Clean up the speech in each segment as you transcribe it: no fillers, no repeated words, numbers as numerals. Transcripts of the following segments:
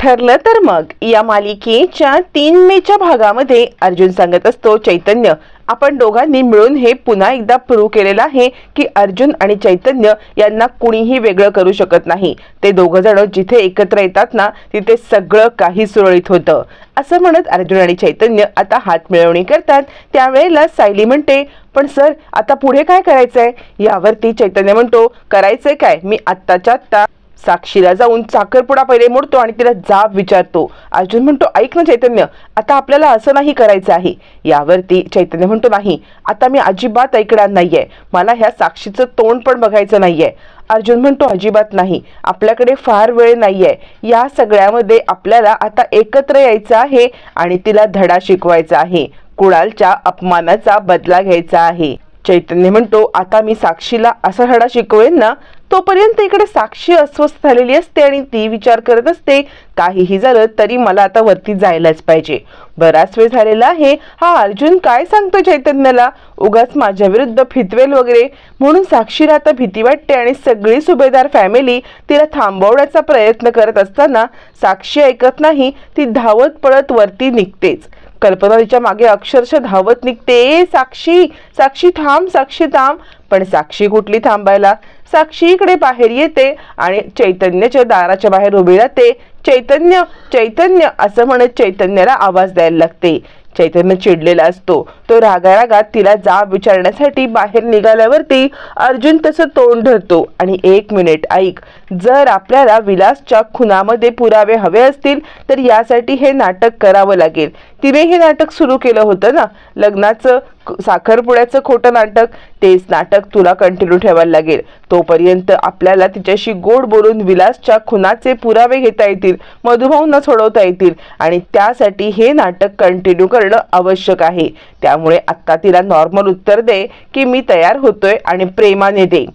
ठरलं तर मग या मालिकेच्या 3 मेच्या भागामध्ये अर्जुन सांगत असतो, चैतन्य आपण दोघांनी मिळून हे पुन्हा एकदा प्रूव्ह केलेलं आहे की अर्जुन आणि चैतन्य यांना कुणीही वेगळं करू शकत नाही। ते दोघं जण जिथे एकत्र येतात ना तिथे सगळं काही सुरळीत होतं असं म्हणत अर्जुन आणि चैतन्य आता हात मिळवणी करतात। त्यावेळेला सायली म्हणते, पण सर आता पुढे काय करायचंय? यावरती चैतन्य म्हणतो, करायचंय काय, मी आत्ताच्या आत्ता साक्षीला जाऊन साखरपुडा पहिले मोडतो आणि तिला जाब विचारतो। अर्जुन म्हणतो, ऐक ना चैतन्य, आता आपल्याला असं नाही करायचं आहे। यावरती चैतन्य म्हणतो, नाही आता मी अजिबात ऐकणार नाहीये, मला ह्या साक्षीचं तोंड पण बघायचं नाहीये। अर्जुन म्हणतो, अजिबात नाही, आपल्याकडे फार वेळ नाहीये, या सगळ्यामध्ये आपल्याला आता एकत्र यायचं आहे आणि तिला धडा शिकवायचा आहे, कुणालच्या अपमानाचा बदला घ्यायचा आहे। चैतन्य म्हणतो, आता मी साक्षीला असा धडा शिकवेन ना, तोपर्यंत इकडे साक्षी अस्वस्थ झालेली असते आणि ती विचार करत असते, काहीही झालं तरी मला आता वरती जायलाच पाहिजे। बराच वेळ झालेला आहे, हा अर्जुन काय सांगतो चैतन्याला, उगाच माझ्या विरुद्ध फितवेल वगैरे, म्हणून साक्षीला आता भीती वाटते आणि सगळी सुभेदार फॅमिली तिला थांबवण्याचा प्रयत्न करत असताना साक्षी ऐकत नाही, ती धावत पळत वरती निघतेच। कल्पना तिच्या मागे अक्षरशः धावत निघते, साक्षी साक्षी थांब, साक्षी थांब, पण साक्षी कुठली थांबायला। साक्षी इकडे बाहेर येते आणि चैतन्याच्या दाराच्या बाहेर उभी राहते। चैतन्य चैतन्य असं म्हणत चैतन्याला आवाज द्यायला लागते। चैतन्य चिडलेला असतो, तो रागारागात तिला जाब विचारण्यासाठी बाहेर निघाल्यावरती अर्जुन तसं तोंड धरतो आणि 1 मिनिट ऐक, जर आपल्याला विलासच्या खुनामध्ये पुरावे हवे असतील तर यासाठी हे नाटक करावं लागेल। तिने हे नाटक सुरू केलं होतं ना, लग्नाचं साखरपुड्याचं खोटं नाटक, तेच नाटक तुला कंटिन्यू ठेवायला लागेल। तोपर्यंत आपल्याला तिच्याशी गोड बोलून विलासच्या खुनाचे पुरावे घेता येतील, मधुभाऊंना सोडवता येतील आणि त्यासाठी हे नाटक कंटिन्यू करणं आवश्यक आहे। त्यामुळे आता तिला नॉर्मल उत्तर दे की मी तयार होतोय आणि प्रेमाने दे।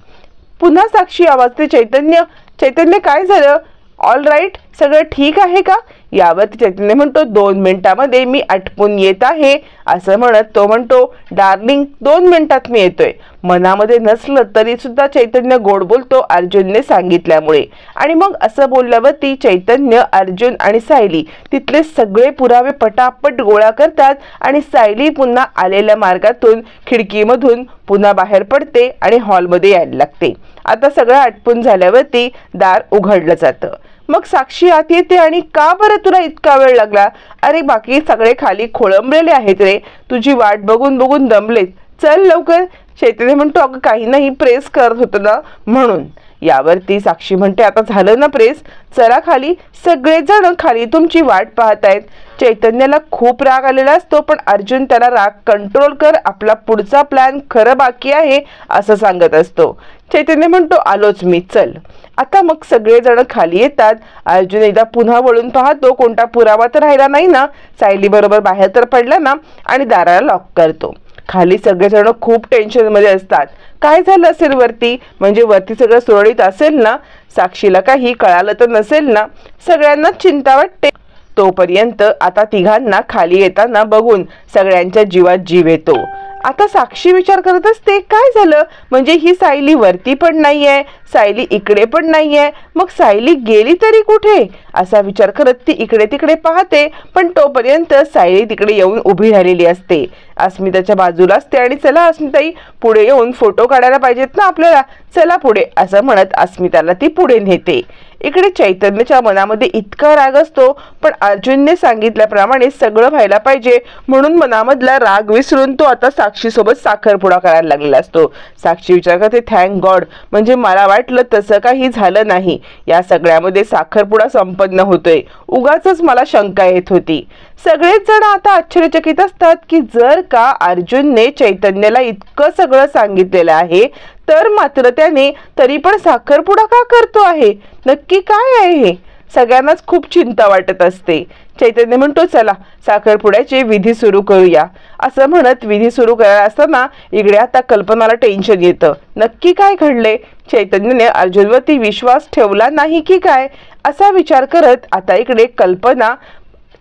पुन्हा साक्षी आवाजते, चैतन्य चैतन्य काय झालं, ऑल राईट, सगळं ठीक आहे का? यावरती चैतन्य म्हणतो, 2 मिनिटांमध्ये मी आटपून येत आहे असं म्हणत तो म्हणतो, डार्लिंग 2 मिनिटात मी येतोय। मनामध्ये नसलं तरी सुद्धा चैतन्य गोड बोलतो अर्जुनने सांगितल्यामुळे। आणि मग असं बोलल्यावरती चैतन्य, अर्जुन आणि सायली तिथले सगळे पुरावे पटापट गोळा करतात आणि सायली पुन्हा आलेल्या मार्गातून खिडकीमधून पुन्हा बाहेर पडते आणि हॉलमध्ये यायला लागते। आता सगळं आटपून झाल्यावरती दार उघडलं जातं। मग साक्षी आत येते आणि का बरं तुला इतका वेळ लागला? अरे बाकी सगळे खाली खोळंबलेले आहेत रे, तुझी वाट बघून बघून दमलेत, चल लवकर। चैतन्य म्हणतो, अगं काही नाही, प्रेस करत होतं ना म्हणून। यावरती साक्षी म्हणते, आता झालं ना प्रेस, चला खाली, सगळेजण खाली तुमची वाट पाहतायत। चैतन्याला खूप राग आलेला असतो, पण अर्जुन त्याला राग कंट्रोल कर, आपला पुढचा प्लॅन खरं बाकी आहे असं सांगत असतो। चैतन्य म्हणतो, आलोच मी, चल। आता मग सगळेजण खाली येतात। अर्जुन एकदा पुन्हा वळून पाहतो, कोणता पुरावा तर राहिला नाही ना, सायली बरोबर बाहेर तर पडला ना, आणि दाराला लॉक करतो। खाली सगळेजण खूप टेन्शन मध्ये असतात, काय झालं असेल वरती, म्हणजे वरती सगळं सुरळीत असेल ना, साक्षीला काही कळालं तर नसेल ना, सगळ्यांना चिंता वाटते। तोपर्यंत आता तिघांना खाली येताना बघून सगळ्यांच्या जीवात जीव येतो। आता साक्षी विचार करत असते, काय झालं, म्हणजे ही सायली वरती पण नाहीये, सायली इकडे पण नाहीये, मग सायली गेली तरी कुठे असा विचार करत ती इकडे तिकडे पाहते। पण तोपर्यंत सायली तिकडे येऊन उभी राहिलेली असते, अस्मिताच्या बाजूला असते आणि चला अस्मिताई पुढे येऊन फोटो काढायला पाहिजेत ना आपल्याला, चला पुढे असं म्हणत अस्मिताला ती पुढे नेते। इकडे चैतन्याच्या मनामध्ये इतका राग असतो, पण अर्जुनने सांगितल्याप्रमाणे सगळं व्हायला पाहिजे म्हणून मनामधला राग विसरून तो आता साक्षी सोबत साखरपुडा करायला लागलेला असतो। साक्षी विचार करते, थँक गॉड, म्हणजे मला वाटलं तसं काही झालं नाही, या सगळ्यामध्ये साखरपुडा संपन्न होतोय, उगाचच मला शंका येत होती। सगळेच जण आता आश्चर्यचकित असतात की जर का अर्जुनने चैतन्याला इतकं सगळं सांगितलेलं आहे तर मात्र त्याने तरी पण साखरपुडा का करतो आहे, नक्की काय आहे हे? सगळ्यांनाच खूप चिंता वाटत असते। चैतन्य म्हणतो, चला साखरपुड्याचे विधी सुरू करूया असं म्हणत विधी सुरू करायला असताना इकडे आता कल्पनाला टेन्शन येतं, नक्की काय घडले, चैतन्याने अर्जुनवरती विश्वास ठेवला नाही की काय असा विचार करत आता इकडे कल्पना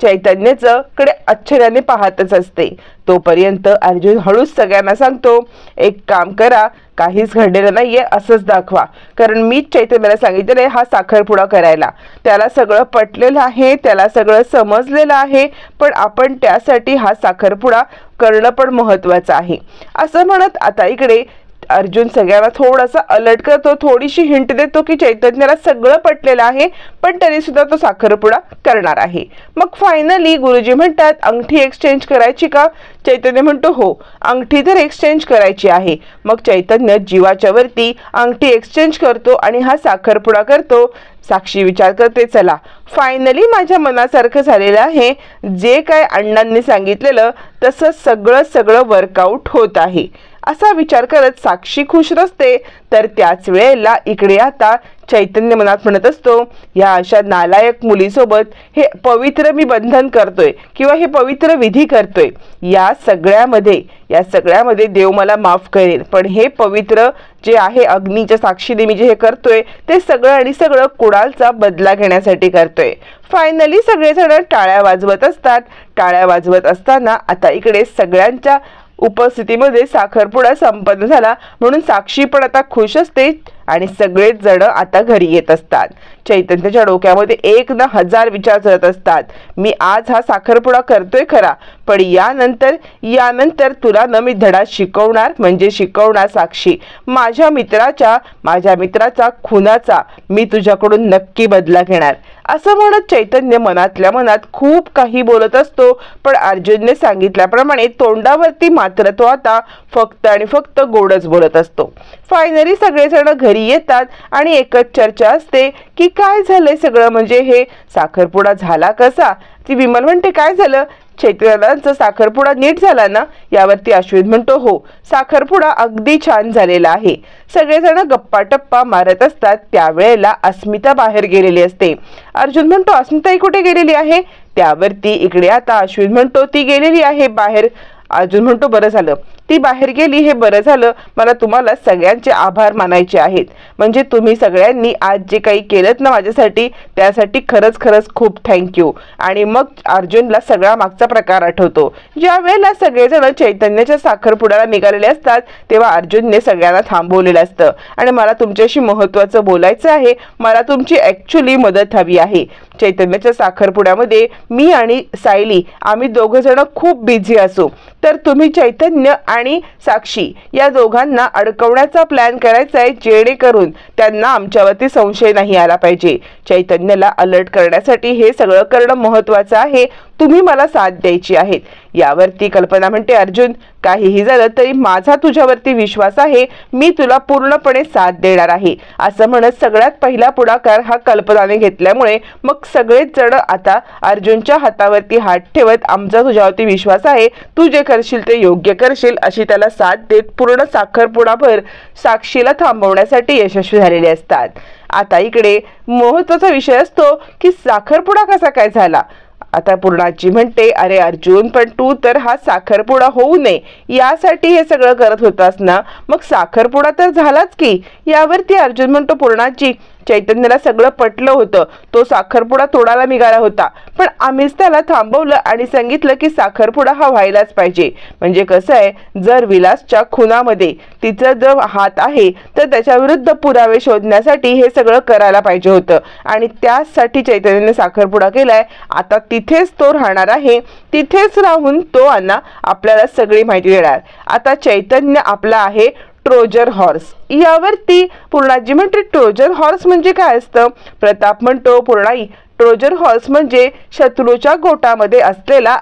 चैतन्याचं कडे आश्चर्याने पाहतच असते. तोपर्यंत अर्जुन हळूच सगळ्यांना सांगतो, एक काम करा, काहीच घडलेलं नाहीये असंच दाखवा, कारण मीच चैतन्याला सांगितलेलं आहे हा साखरपुडा करायला. त्याला सगळं पटलेलं आहे, त्याला सगळं समजलेलं आहे, पण आपण त्यासाठी हा साखरपुडा करणं पण महत्वाचं आहे. असं म्हणत आता इकडे अर्जुन सगळ्यांना थोडासा अलर्ट करतो, थोडीशी हिंट देतो की चैतन्याला सगळं पटलेलं आहे, पण तरी सुद्धा तो साखरपुडा करणार आहे. मग फायनली गुरुजी म्हणतात, अंगठी एक्सचेंज करायची का? चैतन्य म्हणतो हो, अंगठी तर एक्सचेंज करायची आहे. मग चैतन्य जीवाच्या वरती अंगठी एक्सचेंज करतो आणि हा साखरपुडा करतो. साक्षी विचार करते, चला फायनली माझ्या मनासारखं झालेलं आहे, जे काय अण्णांनी सांगितलेलं तसं सगळं वर्कआउट होत आहे असा विचार करत साक्षी खुश असते. तर त्याच वेळेला इकडे आता चैतन्य मनात म्हणत असतो, या अशा नालायक मुलीसोबत हे पवित्र मी बंधन करतोय किंवा हे पवित्र विधी करतोय, या सगळ्यामध्ये देव मला माफ करेल, पण हे पवित्र जे आहे अग्नीच्या साक्षीने मी जे हे करतोय ते सगळं कुणालचा बदला घेण्यासाठी करतोय. फायनली सगळेजण टाळ्या वाजवत असतात. टाळ्या वाजवत असताना आता इकडे सगळ्यांच्या उपस्थितीमध्ये साखरपुडा संपन्न झाला म्हणून साक्षी पण आता खुश असते आणि सगळेच जण आता घरी येत असतात. चैतन्याच्या डोक्यामध्ये 1,000 विचार चालत असतात. मी आज हा साखरपुडा करतोय खरा, पण यानंतर तुला न मी धडा शिकवणार, म्हणजे शिकवणार साक्षी. माझ्या मित्राचा खुनाचा मी तुझ्याकडून नक्की बदला घेणार. असं म्हणत चैतन्य मनातल्या मनात खूप काही बोलत असतो, पण अर्जुनने सांगितल्याप्रमाणे तोंडावरती मात्र तो आता फक्त आणि फक्त गोडच बोलत असतो. फायनली सगळेजण घरी येतात आणि एकच चर्चा असते की काय झालंय सगळं, म्हणजे हे साखरपुडा झाला कसा? ती विमल म्हणते, काय झालं? चैतन्याचा साखरपुडा नीट झाला ना? यावरती अश्विन म्हणतो, हो, साखरपुडा अगदी छान झालेला आहे. सगळेजण गप्पा टप्पा मारत असतात. त्यावेळेला अस्मिता बाहेर गेलेली असते. अर्जुन म्हणतो, अस्मिता कुठे गेलेली आहे? त्यावरती इकडे आता अश्विन म्हणतो, ती गेलेली आहे बाहेर. अर्जुन म्हणतो, बरं झालं ती बाहेर गेली, हे बरं झालं. मला तुम्हाला सगळ्यांचे आभार मानायचे आहेत, म्हणजे तुम्ही सगळ्यांनी आज जे काही केलं ना माझ्यासाठी, त्यासाठी खरंच खूप थँक्यू. आणि मग अर्जुनला सगळा मागचा प्रकार आठवतो. ज्या वेळेला सगळेजण चैतन्याच्या साखरपुड्याला निघालेले असतात तेव्हा अर्जुनने सगळ्यांना थांबवलेलं असतं आणि मला तुमच्याशी महत्त्वाचं बोलायचं आहे, मला तुमची ॲक्च्युली मदत हवी आहे. चैतन्याच्या साखरपुड्यामध्ये मी आणि सायली आम्ही दोघंजण खूप बिझी असू, तर तुम्ही चैतन्य आणि साक्षी या दोघांना अडकवण्याचा प्लॅन करायचा आहे, जेणेकरून त्यांना आमच्यावरती संशय नाही आला पाहिजे. चैतन्याला अलर्ट करण्यासाठी हे सगळं करणं महत्त्वाचं आहे. तुम्ही मला साथ द्यायची आहे. यावरती कल्पना म्हणते, अर्जुन काहीही झालं तरी माझा तुझ्यावरती विश्वास आहे, मी तुला पूर्णपणे साथ देणार आहे. असं म्हणत सगळ्यात पहिला पुढाकार हा कल्पनाने घेतल्यामुळे मग सगळेच जण आता अर्जुनच्या हातावरती हात ठेवत, आमचा तुझ्यावरती विश्वास आहे, तू जे करशील ते योग्य करशील अशी त्याला साथ देत पूर्ण साखरपुडाभर साक्षीला थांबवण्यासाठी यशस्वी झालेले असतात. आता इकडे महत्त्वाचा विषय असतो की साखरपुडा कसा काय झाला. आता पूर्णाजी म्हणते, अरे अर्जुन, पण तू तर हा साखरपुडा होऊ नये यासाठी हे सगळं करत होतास ना, मग साखरपुडा तर झालाच की. यावरती अर्जुन म्हणतो, पूर्णाजी चैतन्याला सगळं पटलं होतं, तो साखरपुडा तोडायला निघाला होता, पण आम्हीच त्याला थांबवलं आणि सांगितलं की साखरपुडा हा व्हायलाच पाहिजे. म्हणजे कसं आहे, जर विलासच्या खुनामध्ये तिचा जर हात आहे तर त्याच्या विरुद्ध पुरावे शोधण्यासाठी हे सगळं करायला पाहिजे होतं आणि त्यासाठी चैतन्याने साखरपुडा केलाय. आता तिथेच तो राहणार आहे, तिथेच राहून तो आपल्याला सगळी माहिती देणार. आता चैतन्य आपला आहे ट्रोजर हॉर्स. यावरती पूर्णाजी म्हणते, ट्रोजर हॉर्स म्हणजे काय असतं? प्रताप म्हणतो, पूर्णाई, ट्रोजर हॉर्स म्हणजे शत्रूच्या गोटामध्ये असलेला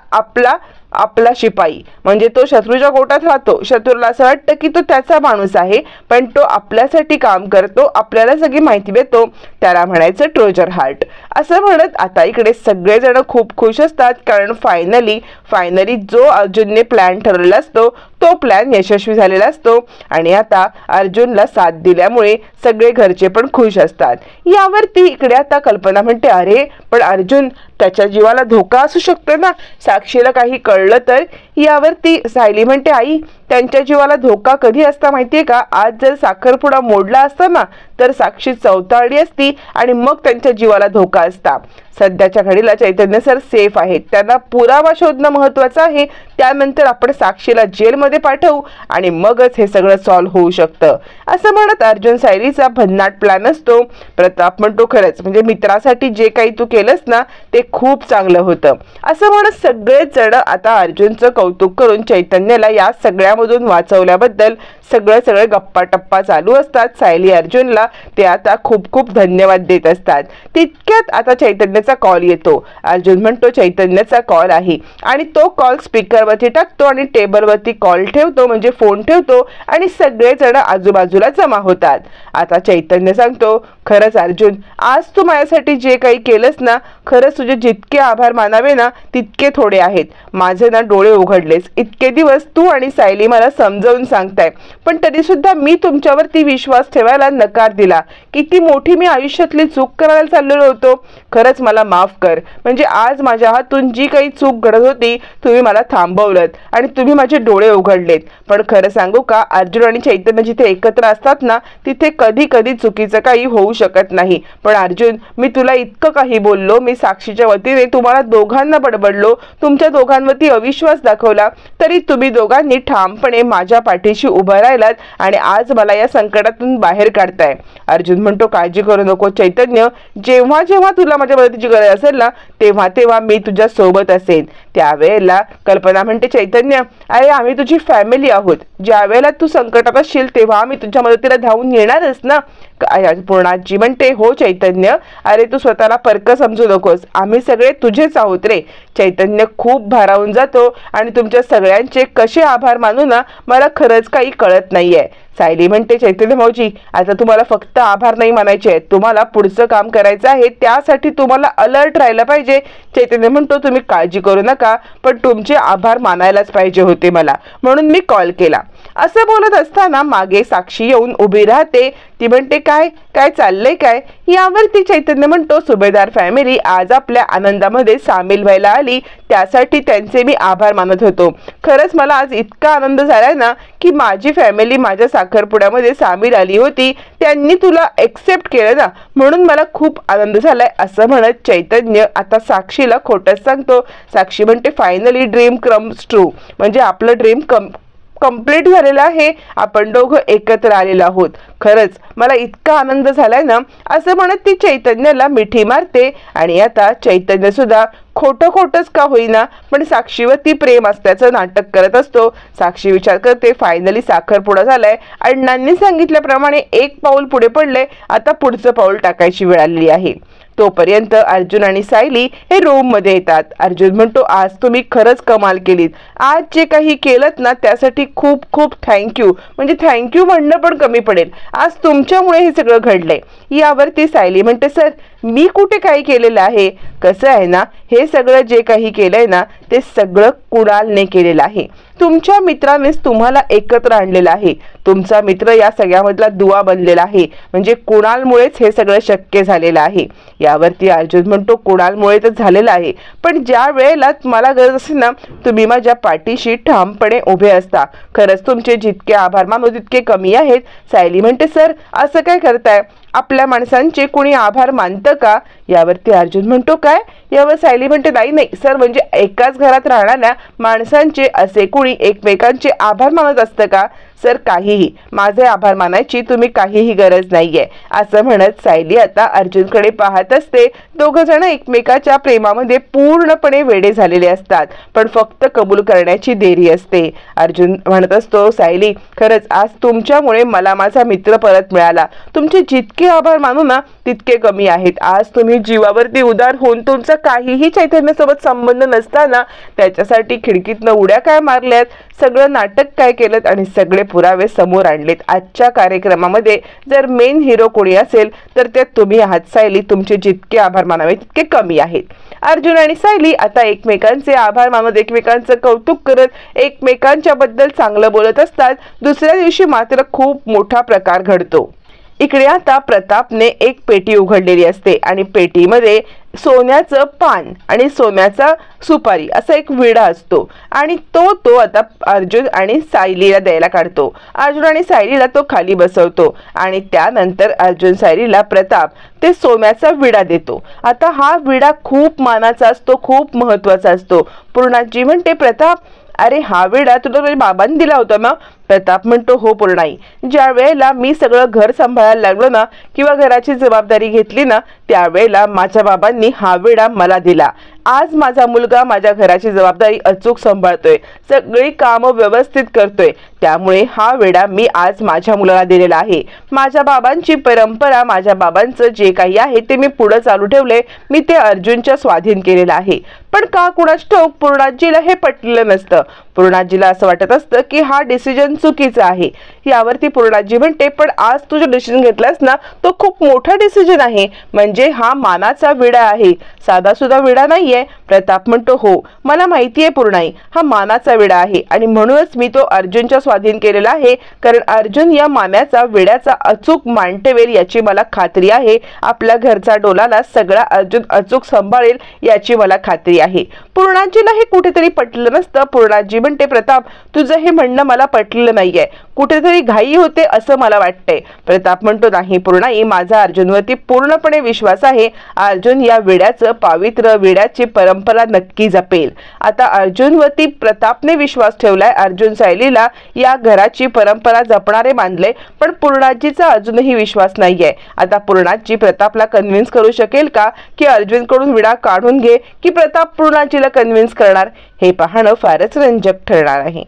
आपला शिपाई. म्हणजे तो शत्रूच्या गोटात राहतो, शत्रूला असं वाटतं की तो त्याचा माणूस आहे, पण तो आपल्यासाठी काम करतो, आपल्याला सगळी माहिती देतो, त्याला म्हणायचं ट्रोजर हार्ट. असं म्हणत आता इकडे सगळेजण खूप खुश असतात, कारण फायनली जो अर्जुनने प्लॅन ठरवलेला असतो तो प्लॅन यशस्वी झालेला असतो आणि आता अर्जुनला साथ दिल्यामुळे सगळे घरचे पण खुश असतात. यावरती इकडे आता कल्पना म्हणते, अरे पण अर्जुन, त्याच्या जीवाला धोका असू शकतो ना, साक्षीला काही कळलं तर. यावरती सायली म्हणते, आई, त्यांच्या जीवाला धोका कधी असता माहितीये का? आज जर साखरपुडा मोडला असता ना तर साक्षी चौताळली असती आणि मग त्यांच्या जीवाला धोका असता. सध्याच्या घडीला चैतन्य सर सेफ आहेत, त्यांना पुरावा शोधणं महत्वाचं आहे. त्यानंतर आपण साक्षीला जेलमध्ये पाठवू आणि मगच हे सगळं सॉल्व्ह होऊ शकतं, असं म्हणत अर्जुन सायलीचा भन्नाट प्लॅन असतो. प्रताप म्हणतो, खरंच म्हणजे मित्रासाठी जे काही तू केलंस ना ते खूप चांगलं होतं, असं म्हणत सगळेच जण आता अर्जुनचं कौतुक करून चैतन्याला या सगळ्यामधून वाचवल्याबद्दल सगळे गप्पा टप्पा चालू असतात. सायली अर्जुनला ते आता खूप खूप धन्यवाद देत असतात. तितक्यात आता चैतन्याचा कॉल येतो. अर्जुन म्हणतो चैतन्याचा कॉल आहे आणि तो कॉल स्पीकरवरती टाकतो आणि टेबलवरती कॉल ठेवतो, म्हणजे फोन ठेवतो आणि सगळेजण आजूबाजूला जमा होतात. आता चैतन्य सांगतो, खरंच अर्जुन, आज तू माझ्यासाठी जे काही केलंस ना, खरंच तुझे जितके आभार मानावे ना तितके थोडे आहेत. माझे ना डोळे उघडलेस. इतके दिवस तू आणि सायली मला समजावून सांगताय, पण तरी सुद्धा मी तुमच्यावरती विश्वास ठेवायला नकार दिला. किती मोठी मी आयुष्यातली चूक करायला चाललेलो होतो. खरंच मला माफ कर. म्हणजे आज माझ्या हातून जी काही चूक घडत होती तुम्ही मला थांबवलं आणि तुम्ही माझे डोळे उघडलेत. पण खरं सांगू का, अर्जुन आणि चैतन्य जिथे एकत्र असतात ना तिथे कधी कधी चुकीचं काही होऊ शकत नाही. पण अर्जुन, मी तुला इतकं काही बोललो, मी साक्षीच्या वतीने तुम्हाला दोघांना बडबडलो, तुमच्या दोघांवरती अविश्वास दाखवला, तरी तुम्ही दोघांनी ठामपणे माझ्या पाठीशी उभं राहिलात आणि आज मला या संकटातून बाहेर काढताय. अर्जुन म्हणतो, काळजी करू नको चैतन्य, जेव्हा जेव्हा तुला माझ्या मदतीची गरज असेल ना तेव्हा तेव्हा मी तुझ्या सोबत असेन. त्यावेळेला कल्पना म्हणते, चैतन्य अरे आम्ही तुझी फॅमिली आहोत, ज्या वेळेला तू संकटात असशील तेव्हा आम्ही तुझ्या मदतीला धावून येणारच ना. पूर्णाजी म्हणते, हो चैतन्य, अरे तू स्वतःला परक समजू नकोस, आम्ही सगळे तुझेच आहोत रे. चैतन्य खूप भारावून जातो आणि तुमच्या सगळ्यांचे कसे आभार मानू ना मला खरंच काही कळत नाहीये. सायली म्हणते, चैतन्य भाऊजी, आता तुम्हाला फक्त आभार नाही मानायचे आहेत, तुम्हाला पुढचं काम करायचं आहे, त्यासाठी तुम्हाला अलर्ट राहायला पाहिजे. चैतन्य म्हणतो, तुम्ही काळजी करू नका, पण तुमचे आभार मानायलाच पाहिजे होते मला, म्हणून मी कॉल केला. असं बोलत असताना मागे साक्षी येऊन उभी राहते. ती म्हणते, काय काय चाललंय काय? यावरती चैतन्य म्हणतो, सुभेदार फॅमिली आज आपल्या आनंदामध्ये सामील व्हायला आली, त्यासाठी त्यांचे मी आभार मानत होतो. खरंच मला आज इतका आनंद झालाय ना की माझी फॅमिली माझ्या साखरपुड्यामध्ये सामील आली होती, त्यांनी तुला एक्सेप्ट केलं ना, म्हणून मला खूप आनंद झालाय, असं म्हणत चैतन्य आता साक्षीला खोटंच सांगतो. साक्षी म्हणते, फायनली ड्रीम कम्स ट्रू, म्हणजे आपलं ड्रीम कंप्लीट झालेलं आहे, आपण दोघं एकत्र आलेलो आहोत. खरंच मला इतका आनंद झालाय ना, असं म्हणत ती चैतन्याला मिठी मारते. आणि आता चैतन्य सुद्धा खोटंच का होईना पण साक्षीवरती प्रेम असल्याचं नाटक करत असतो. साक्षी विचार करते, फायनली साखरपुडा झालाय, अण्णांनी सांगितल्याप्रमाणे एक पाऊल पुढे पडले, आता पुढचं पाऊल टाकायची वेळ आलेली आहे. तोपर्यंत अर्जुन आणि सायली हे रूम मध्ये येतात. अर्जुन म्हणतो, आज तुम्ही खरंच कमाल केलीत, आज जे काही केलंत ना त्यासाठी खूप खूप थँक्यू, म्हणजे थँक्यू म्हणणं पण कमी पडेल, आज तुमच्यामुळे हे सगळं घडलंय. यावरती सायली म्हणते, सर मी कुठे काही केलेलं आहे? कसं आहे ना, हे सगळं जे काही केलंय ना ते सगळं कुणालने केलेलं आहे. तुमच्या मित्रानेच तुम्हाला एकत्र आणलेलं आहे, तुमचा मित्र या सगळ्यामधला दुवा बनलेला आहे, म्हणजे कुणालमुळेच हे सगळं शक्य झालेलं आहे. यावरती अर्जुन म्हणतो, कुणालमुळे तर झालेलं आहे, पण ज्या वेळेला मला गरज असेल ना तुम्ही माझ्या पाठीशी ठामपणे उभे असता. खरंच तुमचे जितके आभार मानू तितके कमी आहेत. सायली म्हणते, सर असं काय करताय, आपल्या माणसांचे कोणी आभार मानतं का? यावरती अर्जुन म्हणतो, काय? यावर सायली म्हणते, नाही सर, म्हणजे एकाच घरात राहणाऱ्या माणसांचे असे कोणी एकमेकांचे आभार मानत असतं का? सर काहीही, माझे आभार मानायची तुम्ही काहीही गरज नाहीये, असं म्हणत सायली आता अर्जुनकडे पाहत असते. दोघं जण एकमेकाच्या प्रेमामध्ये पूर्णपणे वेडे झालेले असतात, पण फक्त कबूल करण्याची देरी असते. अर्जुन म्हणत असतो, सायली खरंच आज तुमच्यामुळे मला माझा मित्र परत मिळाला, तुमचे जितके आभार मानू ना तितके कमी आहेत. आज तुम्ही जीवावरती उदार होऊन तुमचा काहीही चैतन्यासोबत संबंध नसताना त्याच्यासाठी खिडकीतनं उड्या काय मारल्यात, सगळं नाटक काय केलं आणि सगळे पुरावे समोर आणलेत. आजच्या कार्यक्रमामध्ये जर मेन हिरो कोणी असेल तर ते तुम्ही आहात सायली, तुमचे जितके आभार मानावे तितके कमी आहेत. अर्जुन आणि सायली आता एकमेकांचे आभार मानत एकमेकांचं कौतुक करत एकमेकांच्या बद्दल चांगलं बोलत असतात. दुसऱ्या दिवशी मात्र खूप मोठा प्रकार घडतो. इकडे आता प्रतापने एक पेटी उघडलेली असते आणि पेटीमध्ये सोन्याचं पान आणि सोन्याचा सुपारी असा एक विडा असतो आणि तो आता अर्जुन आणि सायलीला द्यायला काढतो। अर्जुन आणि सायलीला तो खाली बसवतो आणि त्यानंतर अर्जुन सायलीला प्रताप ते सोन्याचा विडा देतो। आता हा विडा खूप मानाचा असतो, खूप महत्त्वाचा असतो। पूर्णाजी म्हणते, प्रताप अरे हा विडा तुला तुझ्या बाबांनी दिला होता ना? प्रताप म्हणतो, हो पूर्णाई, ज्या वेळेला मी सगळं घर सांभाळायला लागलो ना किंवा घराची जबाबदारी घेतली ना त्यावेळेला माझ्या बाबांनी हा विडा मला दिला। आज माझा मुलगा माझ्या घराची जबाबदारी अचूक सांभाळतोय, सगळी कामं व्यवस्थित करतोय, त्यामुळे हा विडा मी आज माझ्या मुलाला दिलेला आहे। माझ्या बाबांची परंपरा, माझ्या बाबांचं जे काही आहे ते मी पुढे चालू ठेवले, मी ते अर्जुनच्या स्वाधीन केलेलं आहे। पण का कुणास ठाऊक पूर्णाजीला हे पटलेलं नसतं। पूर्णाजीला असं वाटत असतं की हा डिसिजन चुकीचा आहे। यावरती पूर्णाजी म्हणते, पण आज तू जो डिसिजन घेतलास ना तो खूप मोठा डिसिजन आहे, म्हणजे हा मानाचा विडा आहे, साधा सुद्धा विडा नाहीये। प्रताप म्हणतो, हो मला माहिती आहे पूर्णाई, हा मानाचा विडा आहे आणि म्हणूनच मी तो अर्जुनच्या स्वाधीन केलेला आहे, कारण अर्जुन या मानाचा विड्याचा अचूक मान ठेवेल याची मला खात्री आहे। आपल्या घरचा डोलाला सगळा अर्जुन अचूक सांभाळेल याची मला खात्री आहे। पूर्णाजीला हे कुठेतरी पटलं नसतं। पूर्णाजी म्हणते, प्रताप तुझं हे म्हणणं मला पटलेलं नाहीये, कुठेतरी घाई होते असं मला वाटतंय। प्रताप म्हणतो, नाही पूर्णाई, माझा अर्जुनवरती पूर्णपणे विश्वास आहे। अर्जुन या विड्याचं पावित्र्य, विड्याची परंपरा नक्की जपेल। आता अर्जुनवरती प्रतापने विश्वास ठेवलाय, अर्जुन सायलीला या घराची परंपरा जपणारे मानले, पण पूर्णाजीचा अजूनही विश्वास नाहीये। आता पूर्णाजी प्रतापला कन्व्हिन्स करू शकेल का की अर्जुनकडून विडा काढून घे, की प्रताप पूर्णाजीला कन्व्हिन्स करणार? हे पाहणं फारच रंजक ठरणार आहे।